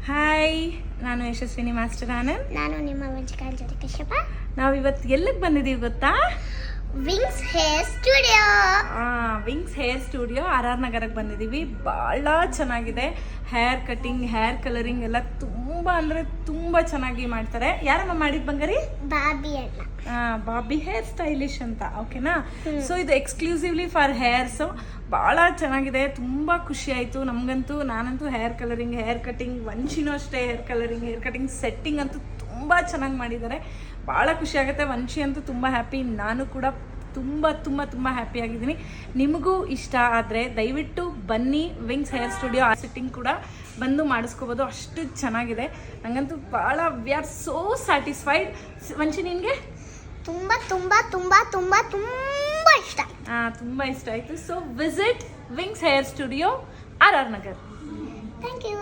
Hi, ನಾನು Yashasvini master Anand. ನಾನು ನಿಮ್ಮ ವಂಚಿಕಾಲ್ ಜೊತೆ ಕಶ್ಯಪ. ನಾವಿವತ್ತು ಎಲ್ಲಿಗೆ ಬಂದಿದ್ದೀವಿ ಗೊತ್ತಾ? Wings hair studio. Wings hair studio RR ನಗರಕ್ಕೆ ಬಂದಿದ್ದೀವಿ. ಭಾಳ ಚೆನ್ನಾಗಿದೆ. ಹೇರ್ ಕಟಿಂಗ್, ಹೇರ್ ಕಲರಿಂಗ್ ಎಲ್ಲ ತುಂಬ ಅಂದರೆ ತುಂಬ ಚೆನ್ನಾಗಿ ಮಾಡ್ತಾರೆ. ಯಾರಮ್ಮ ಮಾಡಿದ್ದು ಬಂಗಾರಿ? ಬಾಬಿ ಅಣ್ಣ. ಬಾಬಿ ಹೇರ್ ಸ್ಟೈಲಿಶ್ ಅಂತ. ಓಕೆನಾ? ಸೊ ಇದು ಎಕ್ಸ್ಕ್ಲೂಸಿವ್ಲಿ ಫಾರ್ ಹೇರ್ಸು. ಭಾಳ ಚೆನ್ನಾಗಿದೆ, ತುಂಬ ಖುಷಿ ಆಯಿತು ನಮಗಂತೂ. ನಾನಂತೂ ಹೇರ್ ಕಲರಿಂಗ್, ಹೇರ್ ಕಟಿಂಗ್, ವಂಶಿನೂ ಅಷ್ಟೇ hair colouring, hair cutting, setting ಅಂತೂ ತುಂಬ ಚೆನ್ನಾಗಿ ಮಾಡಿದ್ದಾರೆ. ಭಾಳ ಖುಷಿ ಆಗುತ್ತೆ. ವಂಶಿ ಅಂತೂ ತುಂಬ ಹ್ಯಾಪಿ, ನಾನು ಕೂಡ ತುಂಬ ತುಂಬ ತುಂಬ ಹ್ಯಾಪಿ ಆಗಿದ್ದೀನಿ. ನಿಮಗೂ ಇಷ್ಟ ಆದರೆ ದಯವಿಟ್ಟು ಬನ್ನಿ. ವಿಂಗ್ಸ್ ಹೇರ್ ಸ್ಟುಡಿಯೋ ಸೆಟ್ಟಿಂಗ್ ಕೂಡ ಬಂದು ಮಾಡಿಸ್ಕೋಬೋದು, ಅಷ್ಟು ಚೆನ್ನಾಗಿದೆ. ನನಗಂತೂ ಭಾಳ we are so satisfied. Vamshi, ನಿನಗೆ? ತುಂಬ ತುಂಬ ತುಂಬ ತುಂಬ ತುಂಬ ಇಷ್ಟ. ತುಂಬ ಇಷ್ಟ ಆಯಿತು. So visit Wings hair studio RR Nagar. Thank you.